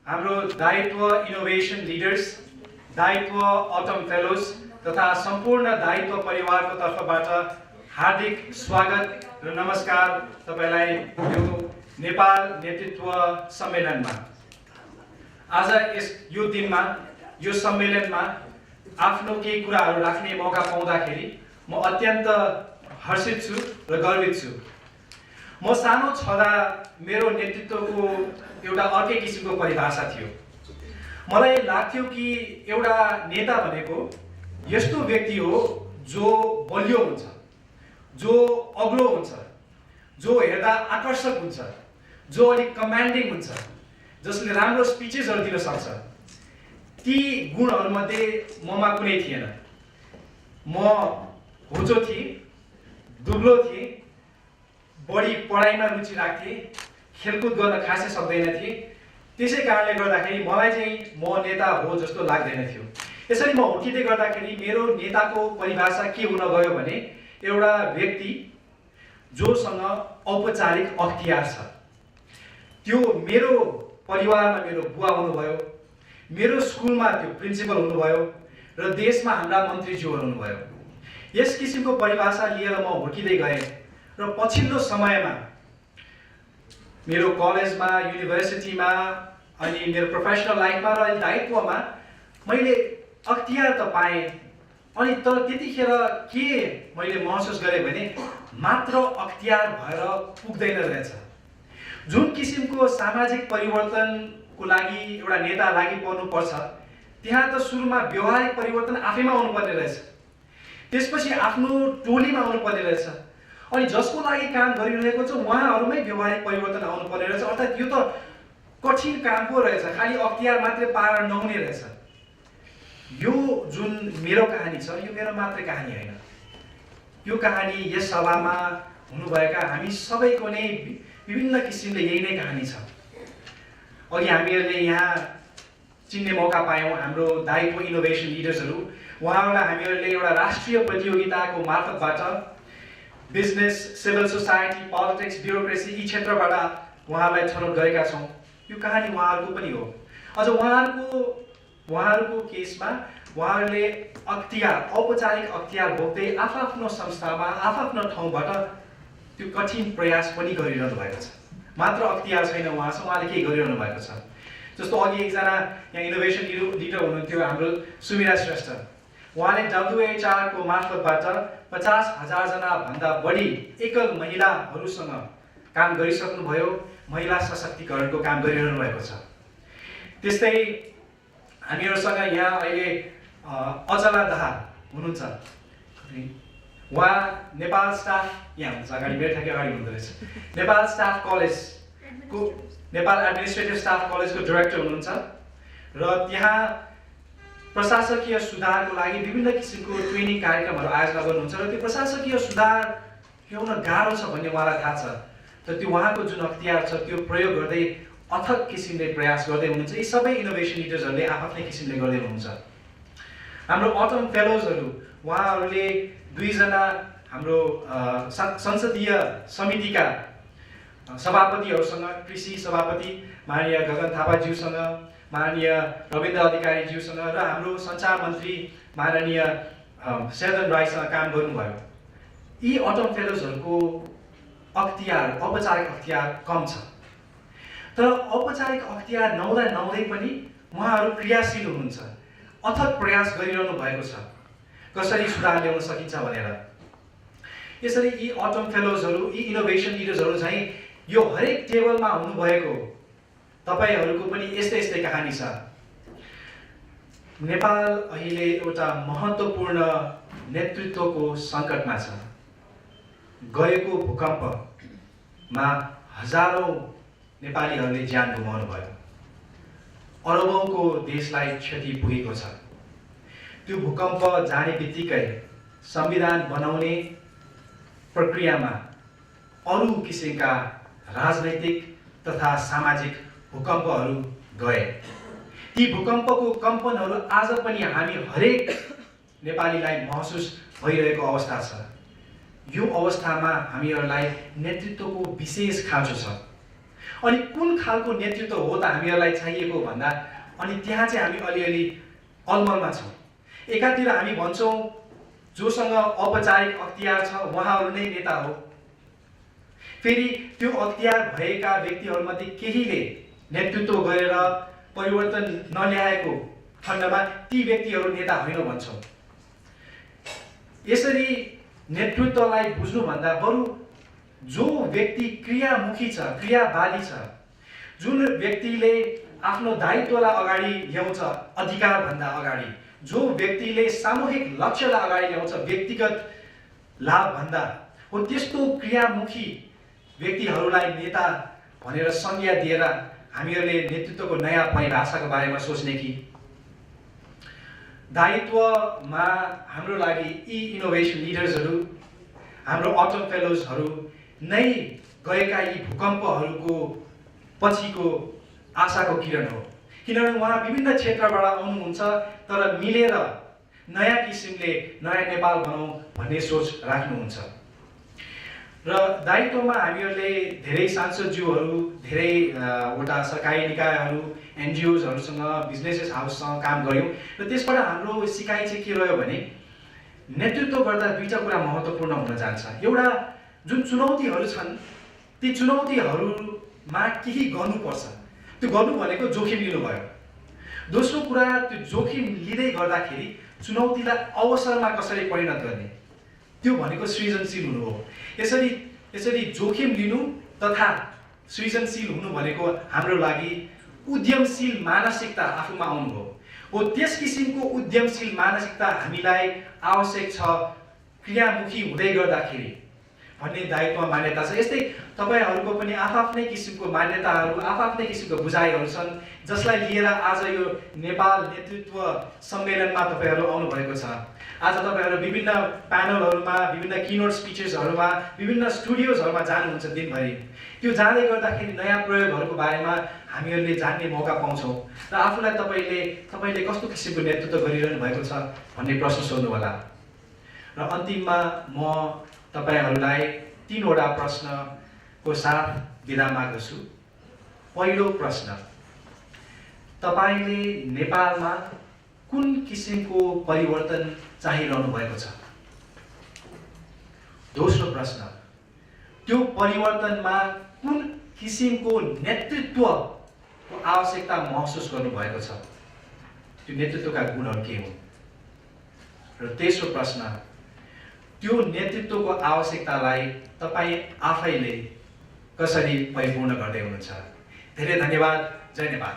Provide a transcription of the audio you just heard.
हाम्रो दायित्व innovation leaders, दायित्व अटम फेलोज तथा सम्पूर्ण दायित्व परिवारको तर्फबाट हार्दिक स्वागत र नमस्कार तपाईलाई नेपाल नेतृत्व सम्मेलनमा। आज यो दिनमा यो सम्मेलनमा आफ्नो केही कुराहरू राख्ने मौका पाउँदाखेरि म अत्यन्त हर्षित छु र गर्वित छु। म सानो छँदा मेरो नेतृत्वको एउटा अर्कै किसिमको परिभाषा थियो। मलाई लाग्थ्यो कि एउटा नेता भनेको यस्तो व्यक्ति हो जो बलियो हुन्छ, जो अग्लो हुन्छ, जो हेर्दा आकर्षक हुन्छ, जो अलिक कमान्डिङ हुन्छ, जसले राम्रो स्पिचेसहरू दिन सक्छ। ती गुणहरूमध्ये ममा कुनै थिएन। म होचो थिएँ, दुब्लो थिएँ, बढी पढाइमा रुचि राख्थेँ, खेलकुद गर्न खासै सक्दैन थिएँ। त्यसै कारणले गर्दाखेरि मलाई चाहिँ म नेता हो जस्तो लाग्दैन थियो। यसरी म हुर्किँदै गर्दाखेरि मेरो नेताको परिभाषा के हुन गयो भने एउटा व्यक्ति जोसँग औपचारिक अख्तियार छ। त्यो मेरो परिवारमा मेरो बुवा हुनुभयो, मेरो स्कुलमा त्यो प्रिन्सिपल हुनुभयो र देशमा हाम्रा मन्त्रीज्यूहरू हुनुभयो। यस किसिमको परिभाषा लिएर म हुर्किँदै गएँ र पछिल्लो समयमा मेरो कलेजमा, युनिभर्सिटीमा अनि मेरो प्रोफेसनल लाइफमा र दायित्वमा मैले अख्तियार त पाएँ, अनि तर त्यतिखेर के मैले महसुस गरेँ भने मात्र अख्तियार भएर पुग्दैन रहेछ। जुन किसिमको सामाजिक परिवर्तनको लागि एउटा नेता लागि पर्नुपर्छ त्यहाँ त सुरुमा व्यवहारिक परिवर्तन आफैमा आउनुपर्ने रहेछ, त्यसपछि आफ्नो टोलीमा आउनुपर्ने रहेछ, अनि जसको लागि काम गरिरहेको छ उहाँहरूमै व्यवहारिक परिवर्तन आउनुपर्ने रहेछ। अर्थात् यो त कठिन काम पो रहेछ, खालि अख्तियार मात्रै पाएर नहुने रहेछ। यो जुन मेरो कहानी छ यो मेरो मात्रै कहानी होइन। यो कहानी यस सभामा हुनुभएका हामी सबैको नै विभिन्न किसिमले यही नै कहानी छ। अघि हामीहरूले यहाँ चिन्ने मौका पायौँ हाम्रो दायित्व इनोभेसन लिडर्सहरू। उहाँहरूलाई हामीहरूले एउटा राष्ट्रिय प्रतियोगिताको मार्फतबाट business, civil society, politics, bureaucracy यी क्षेत्रबाट उहाँलाई छनौट गरेका छौँ। यो कहानी उहाँहरूको पनि हो। अझ उहाँहरूको केसमा उहाँहरूले अख्तियार, औपचारिक अख्तियार भोग्दै आफ्नो संस्थामा, आफ्नो ठाउँबाट त्यो कठिन प्रयास पनि गरिरहनु भएको छ। मात्र अख्तियार छैन उहाँसँग, उहाँले केही गरिरहनु भएको छ। जस्तो अघि एकजना यहाँ इनोभेसन लिडर हुनुहुन्थ्यो हाम्रो सुमिरा श्रेष्ठ। उहाँले WHR को मार्फतबाट 50,000 जना भन्दा बढी एकल महिलाहरूसँग काम गरिसक्नुभयो, महिला सशक्तिकरणको काम गरिरहनु भएको छ। त्यस्तै हामीहरूसँग यहाँ अहिले अचला दाहाल हुनुहुन्छ। उहाँ नेपाल स्टाफ यहाँ हुन्छ, अगाडि मेरो ठ्याक्कै अगाडि हुँदो रहेछ। नेपाल स्टाफ कलेजको, नेपाल एडमिनिस्ट्रेटिभ स्टाफ कलेजको डाइरेक्टर हुनुहुन्छ र त्यहाँ प्रशासकीय सुधारको लागि विभिन्न किसिमको ट्रेनिङ कार्यक्रमहरू आयोजना गर्नुहुन्छ र त्यो प्रशासकीय सुधार ल्याउन गाह्रो छ भन्ने उहाँलाई थाहा छ। तर त्यो उहाँको जुन अख्तियार छ त्यो प्रयोग गर्दै अथक किसिमले प्रयास गर्दै हुनुहुन्छ। यी सबै इनोभेसन लिडर्सहरूले आफ्नै किसिमले गर्दै हुनुहुन्छ। हाम्रो अटम फेलोजहरू उहाँहरूले 2 जना हाम्रो संसदीय समितिका सभापतिहरूसँग, कृषि सभापति माननीय गगन थापाज्यूसँग, माननीय रविन्द्र अधिकारीज्यूसँग र हाम्रो सञ्चार मन्त्री माननीय शेरदन राईसँग काम गर्नुभयो। यी अटम फेलोजहरूको अख्तियार, औपचारिक अख्तियार कम छ, तर औपचारिक अख्तियार नहुँदै पनि उहाँहरू क्रियाशील हुनुहुन्छ, अथक प्रयास गरिरहनु भएको छ कसरी सुधार ल्याउन सकिन्छ भनेर। यसरी यी अटम फेलोजहरू, यी इनोभेसन लिडर्सहरू चाहिँ यो हरेक टेबलमा हुनुभएको तपाईहरूको पनि यस्तै कहानी छ। नेपाल अहिले एउटा महत्त्वपूर्ण नेतृत्वको सङ्कटमा छ। गएको भूकम्पमा हजारौं नेपालीहरूले ज्यान गुमाउनु भयो, अरबौंको देशलाई क्षति पुगेको छ। त्यो भूकम्प जाने बित्तिकै संविधान बनाउने प्रक्रियामा अरू किसिमका राजनैतिक तथा सामाजिक भूकम्पहरू गए। ती भूकम्पको कम्पनहरू आज पनि हामी हरेक नेपालीलाई महसुस भइरहेको अवस्था छ। यो अवस्थामा हामीहरूलाई नेतृत्वको विशेष खाँचो छ। अनि कुन खालको नेतृत्व हो त हामीहरूलाई चाहिएको भन्दा अनि त्यहाँ चाहिँ हामी अलिअलि अलमलमा छौँ। एकातिर हामी भन्छौँ जोसँग औपचारिक अख्तियार छ उहाँहरू नै नेता हो, फेरि त्यो अख्तियार भएका व्यक्तिहरूमध्ये केहीले नेतृत्व गरेर परिवर्तन नल्याएको खण्डमा ती व्यक्तिहरू नेता होइन भन्छौँ। यसरी नेतृत्वलाई बुझ्नुभन्दा बरु जो व्यक्ति क्रियामुखी छ, क्रियावादी छ, जुन व्यक्तिले आफ्नो दायित्वलाई अगाडि ल्याउँछ अधिकारभन्दा अगाडि, जो व्यक्तिले सामूहिक लक्ष्यलाई अगाडि ल्याउँछ व्यक्तिगत लाभभन्दा, हो त्यस्तो क्रियामुखी व्यक्तिहरूलाई नेता भनेर संज्ञा दिएर हामीहरूले नेतृत्वको नयाँ परिभाषाको बारेमा सोच्ने कि दायित्वमा हाम्रो लागि यी इनोभेसन लिडर्सहरू, हाम्रो अटम फेलोजहरू नै गएका यी भूकम्पहरूको पछिको आशाको किरण हो। किनभने उहाँ विभिन्न क्षेत्रबाट आउनुहुन्छ तर मिलेर नयाँ किसिमले नयाँ नेपाल बनाऊ भन्ने सोच राख्नुहुन्छ। र दायित्वमा हामीहरूले धेरै सांसदज्यूहरू, धेरैवटा सरकारी निकायहरू, एनजिओजहरूसँग, बिजनेसेस हाउससँग काम गऱ्यौँ र त्यसबाट हाम्रो सिकाइ चाहिँ के रह्यो भने नेतृत्व गर्दा दुईटा कुरा महत्त्वपूर्ण हुन जान्छ। एउटा जुन चुनौतीहरू छन् ती चुनौतीहरूमा केही गर्नुपर्छ, त्यो गर्नु भनेको जोखिम लिनु भयो। दोस्रो कुरा त्यो जोखिम लिँदै गर्दाखेरि चुनौतीलाई अवसरमा कसरी परिणत गर्ने, त्यो भनेको सृजनशील हुनु हो। यसरी जोखिम लिनु तथा सृजनशील हुनु भनेको हाम्रो लागि उद्यमशील मानसिकता आफूमा आउनु हो। त्यस किसिमको उद्यमशील मानसिकता हामीलाई आवश्यक छ क्रियामुखी हुँदै गर्दाखेरि भन्ने दायित्वमा मान्यता छ। यस्तै तपाईहरूको पनि आफ्नै किसिमको मान्यताहरू, आफ्नै किसिमको बुझाइहरू छन् जसलाई लिएर आज यो नेपाल नेतृत्व सम्मेलनमा तपाईहरू आउनुभएको छ। आज तपाईहरू विभिन्न प्यानलहरूमा, विभिन्न किनोट स्पिचेसहरूमा, विभिन्न स्टुडियोजहरूमा जानुहुन्छ दिनभरि। त्यो जाँदै गर्दाखेरि नयाँ प्रयोगहरूको बारेमा हामीहरूले जान्ने मौका पाउँछौँ र आफूलाई तपाईँले कस्तो किसिमको नेतृत्व गरिरहनु भएको छ भन्ने प्रश्न सोध्नु होला। र अन्तिममा म तपाईहरूलाई 3वटा प्रश्नको साथ बिदा माग्दछु। पहिलो प्रश्न, तपाईले नेपालमा कुन किसिमको परिवर्तन चाहिरहनु भएको छ? दोस्रो प्रश्न, त्यो परिवर्तनमा कुन किसिमको नेतृत्वको आवश्यकता महसुस गर्नुभएको छ? त्यो नेतृत्वका गुणहरू के हुन्? र तेस्रो प्रश्न, त्यो नेतृत्वको आवश्यकतालाई तपाईँ आफैले कसरी परिपूर्ण गर्दै हुनुहुन्छ? धेरै धन्यवाद। जय नेपाल।